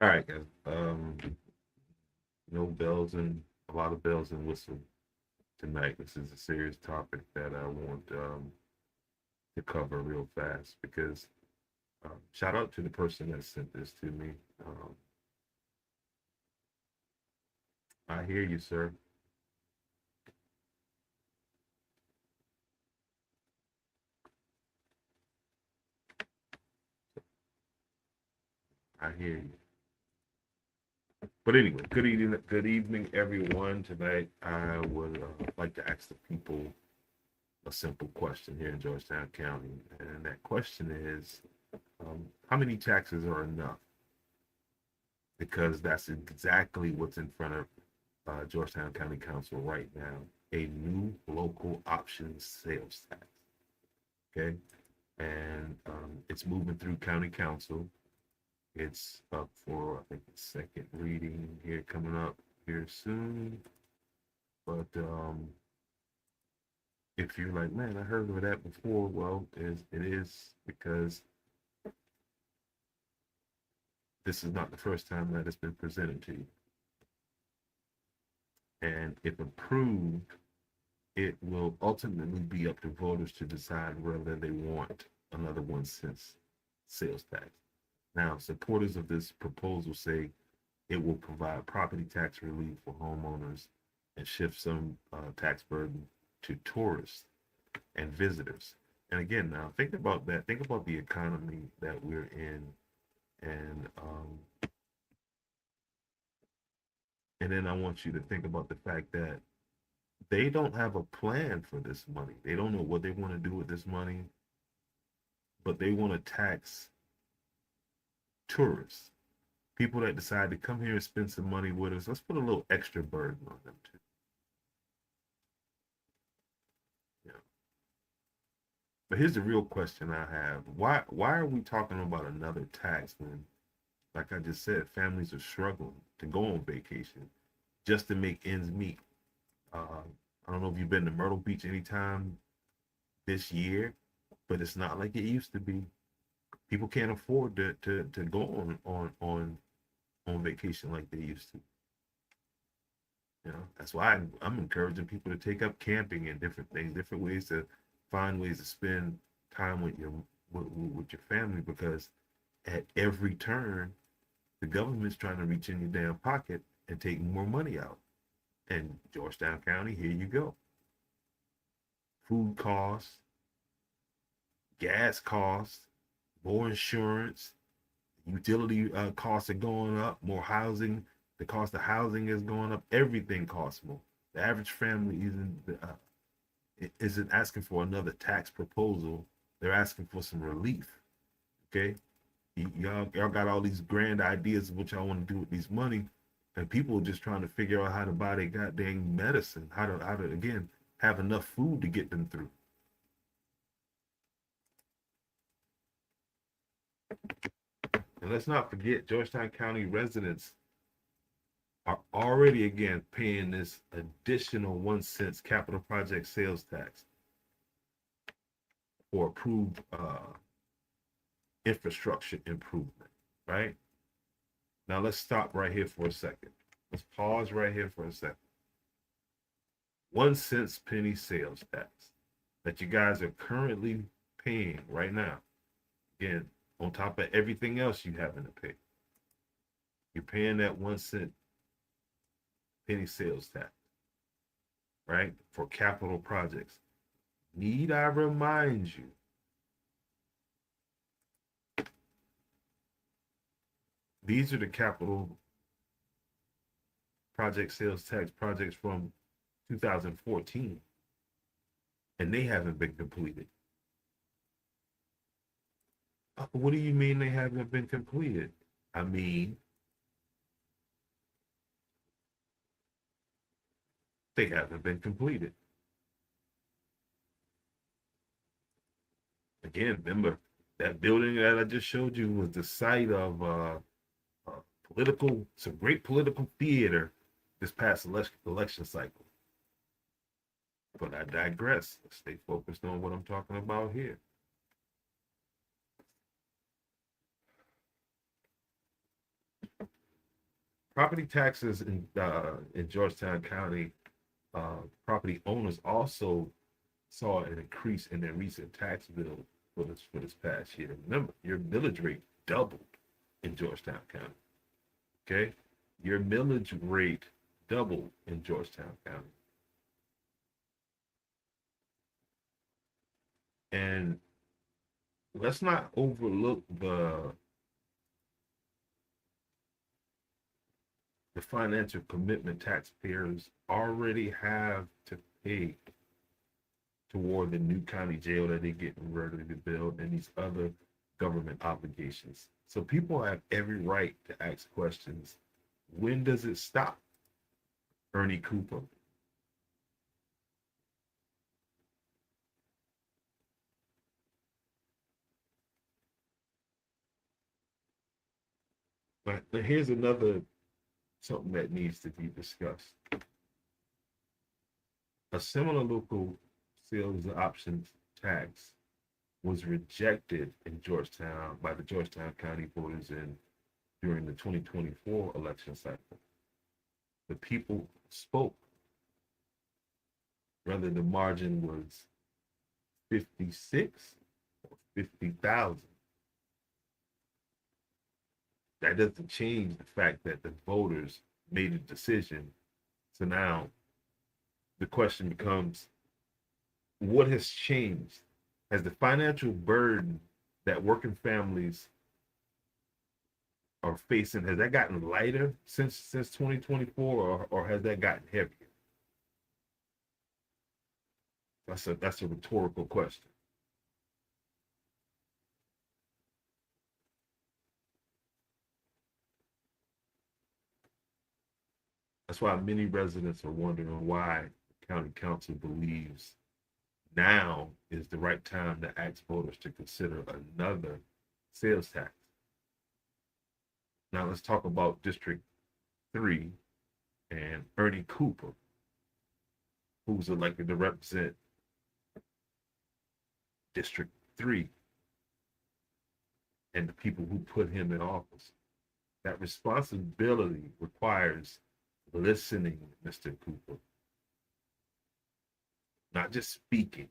All right, guys. No bells and a lot of bells and whistles tonight. This is a serious topic that I want to cover real fast because shout out to the person that sent this to me. Um, I hear you, sir. I hear you. But anyway, good evening, everyone. Tonight, I would like to ask the people a simple question here in Georgetown County, and that question is, how many taxes are enough? Because that's exactly what's in front of Georgetown County Council right now, a new local options sales tax. Okay, and it's moving through County Council. It's up for I think the second reading here coming up here soon. But if you're like, man, I heard of that before, well, it is because this is not the first time that it's been presented to you. And if approved, it will ultimately be up to voters to decide whether they want another 1 cent sales tax. Now, supporters of this proposal say it will provide property tax relief for homeowners and shift some tax burden to tourists and visitors. And again, now think about that. Think about the economy that we're in, and and then I want you to think about the fact that they don't have a plan for this money. They don't know what they want to do with this money, but they want to tax tourists, people that decide to come here and spend some money with us. Let's put a little extra burden on them too. Yeah. But here's the real question I have: Why are we talking about another tax when, like I just said, families are struggling to go on vacation just to make ends meet? Uh, I don't know if you've been to Myrtle Beach anytime this year, but it's not like it used to be. People can't afford to go on vacation like they used to. You know, that's why I'm encouraging people to take up camping and different things, different ways to find ways to spend time with with your family because at every turn the government's trying to reach in your damn pocket and take more money out. And Georgetown County, here you go. Food costs, gas costs, more insurance, utility costs are going up, more housing, the cost of housing is going up, everything costs more. The average family isn't asking for another tax proposal. They're asking for some relief. Okay, y'all got all these grand ideas of what y'all want to do with these money, and people are just trying to figure out how to buy their goddamn medicine, how to again have enough food to get them through. And let's not forget, Georgetown County residents are already again paying this additional 1 cent capital project sales tax for approved infrastructure improvement, right? Now let's stop right here for a second. Let's pause right here for a second. 1 cent penny sales tax that you guys are currently paying right now. Again, on top of everything else you having to pay. You're paying that 1 cent penny sales tax, right? For capital projects. Need I remind you, these are the capital project sales tax projects from 2014, and they haven't been completed. What do you mean they haven't been completed? I mean, they haven't been completed. Again, remember that building that I just showed you was the site of some great political theater this past election cycle. But I digress. Let's stay focused on what I'm talking about here. Property taxes in Georgetown County, property owners also saw an increase in their recent tax bill for this past year. Remember, your millage rate doubled in Georgetown County. Okay, your millage rate doubled in Georgetown County, and let's not overlook the financial commitment taxpayers already have to pay toward the new county jail that they're getting ready to build and these other government obligations. So people have every right to ask questions. When does it stop? Ernie Cooper. But here's another something that needs to be discussed. A similar local sales options tax was rejected in Georgetown by the Georgetown County voters during the 2024 election cycle. The people spoke. Whether the margin was 56 or 50,000. That doesn't change the fact that the voters made a decision. So now the question becomes, what has changed? Has the financial burden that working families are facing, has that gotten lighter since 2024, or has that gotten heavier? That's a rhetorical question. That's why many residents are wondering why the county council believes now is the right time to ask voters to consider another sales tax. Now let's talk about District 3 and Ernie Cooper, who's elected to represent District 3 and the people who put him in office. That responsibility requires listening, Mr. Cooper, not just speaking.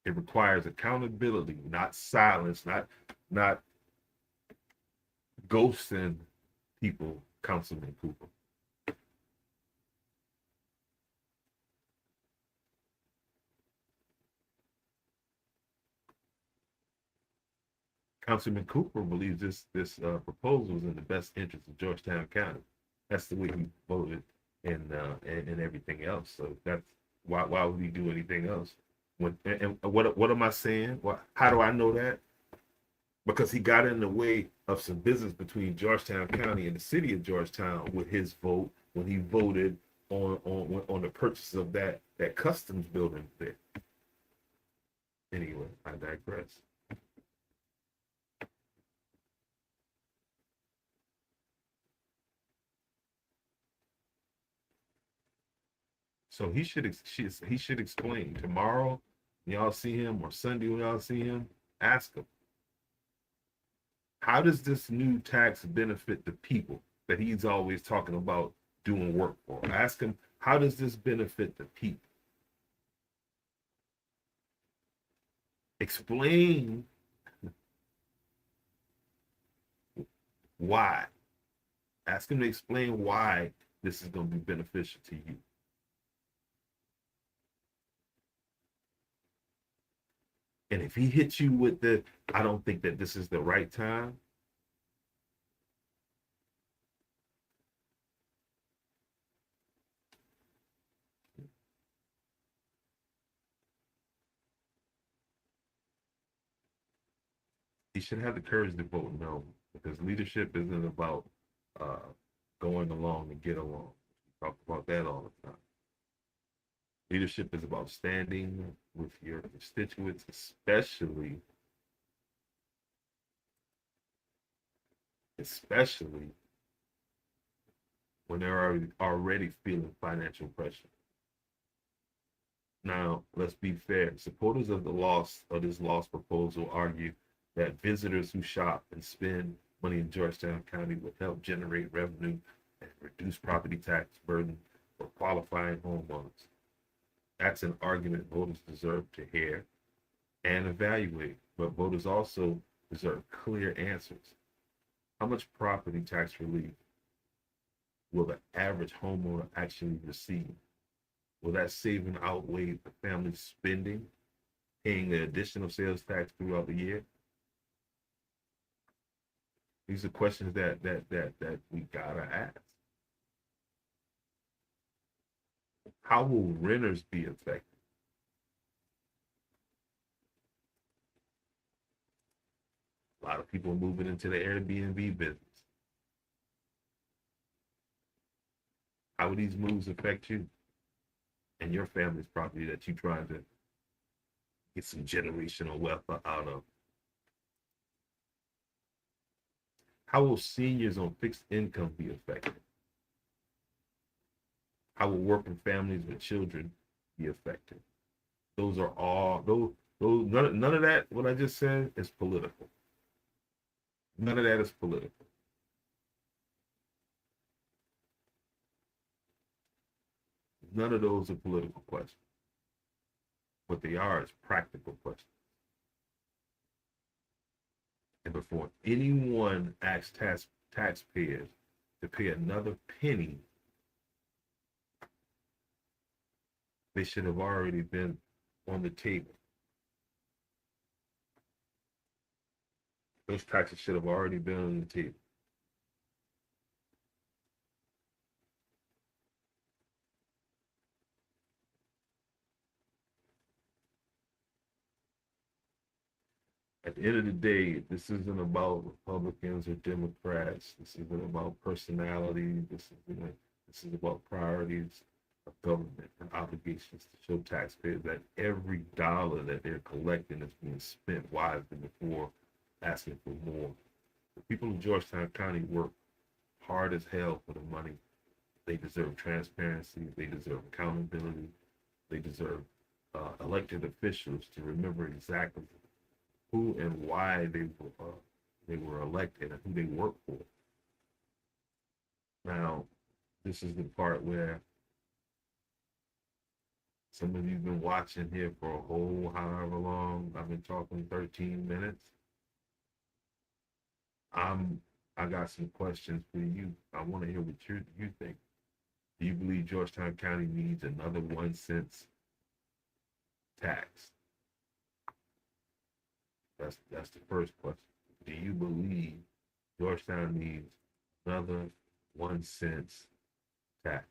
It requires accountability, not silence, not ghosting people, Councilman Cooper. Councilman Cooper believes this proposal is in the best interest of Georgetown County. That's the way he voted, and everything else. So that's why would he do anything else? And what am I saying? How do I know that? Because he got in the way of some business between Georgetown County and the city of Georgetown with his vote when he voted on the purchase of that customs building there. Anyway, I digress. So he should explain tomorrow. Y'all see him, or Sunday when y'all see him, ask him, how does this new tax benefit the people that he's always talking about doing work for? Ask him, how does this benefit the people? Explain why. Ask him to explain why this is going to be beneficial to you. And if he hits you with I don't think that this is the right time, he should have the courage to vote no, because leadership isn't about uh, going along to get along. We talk about that all the time. Leadership is about standing with your constituents, especially when they're already feeling financial pressure. Now, let's be fair. Supporters of this loss proposal argue that visitors who shop and spend money in Georgetown County will help generate revenue and reduce property tax burden for qualifying homeowners. That's an argument voters deserve to hear and evaluate, but voters also deserve clear answers. How much property tax relief will the average homeowner actually receive? Will that saving outweigh the family's spending, paying the additional sales tax throughout the year? These are questions that we gotta ask. How will renters be affected? A lot of people moving into the Airbnb business. How will these moves affect you and your family's property that you're trying to get some generational wealth out of? How will seniors on fixed income be affected? How will working families with children be affected? Those are all those none of that what I just said is political. None of that is political. None of those are political questions. What they are is practical questions. And before anyone asks taxpayers to pay another penny, they should have already been on the table. Those taxes should have already been on the table. At the end of the day, this isn't about Republicans or Democrats. This isn't about personality. This is about priorities of government and obligations to show taxpayers that every dollar that they're collecting is being spent wisely before asking for more. The people of Georgetown County work hard as hell for the money. They deserve transparency. They deserve accountability. They deserve elected officials to remember exactly who and why they were elected and who they work for. Now, this is the part where some of you've been watching here for a whole however long. I've been talking 13 minutes. I got some questions for you. I want to hear what you think. Do you believe Georgetown County needs another 1 cent tax? That's the first question. Do you believe Georgetown needs another 1 cent tax?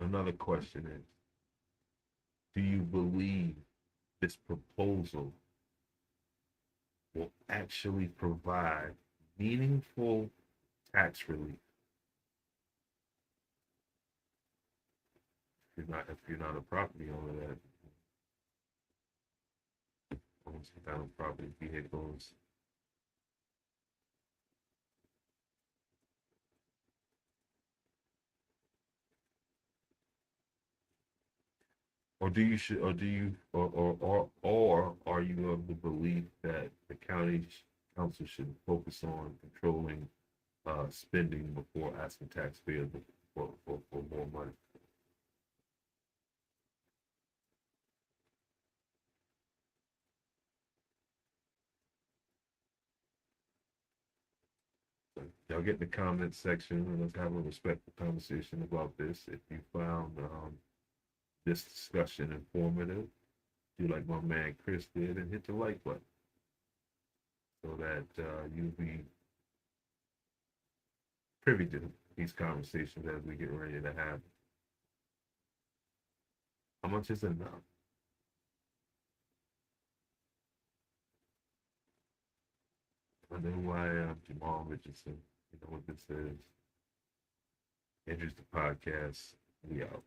Another question is, do you believe this proposal will actually provide meaningful tax relief? If you're not a property owner that owns some kind of property, vehicles, or do you should or do you or are you of the belief that the county council should focus on controlling spending before asking taxpayers for more money? So y'all get in the comment section and let's have a respectful conversation about this. If you found this discussion informative, do like my man Chris did and hit the like button so that you'll be privy to these conversations as we get ready to have. How much is enough? I know who I am, Jamal Richardson. You know what this is. Andrews the podcast. We out.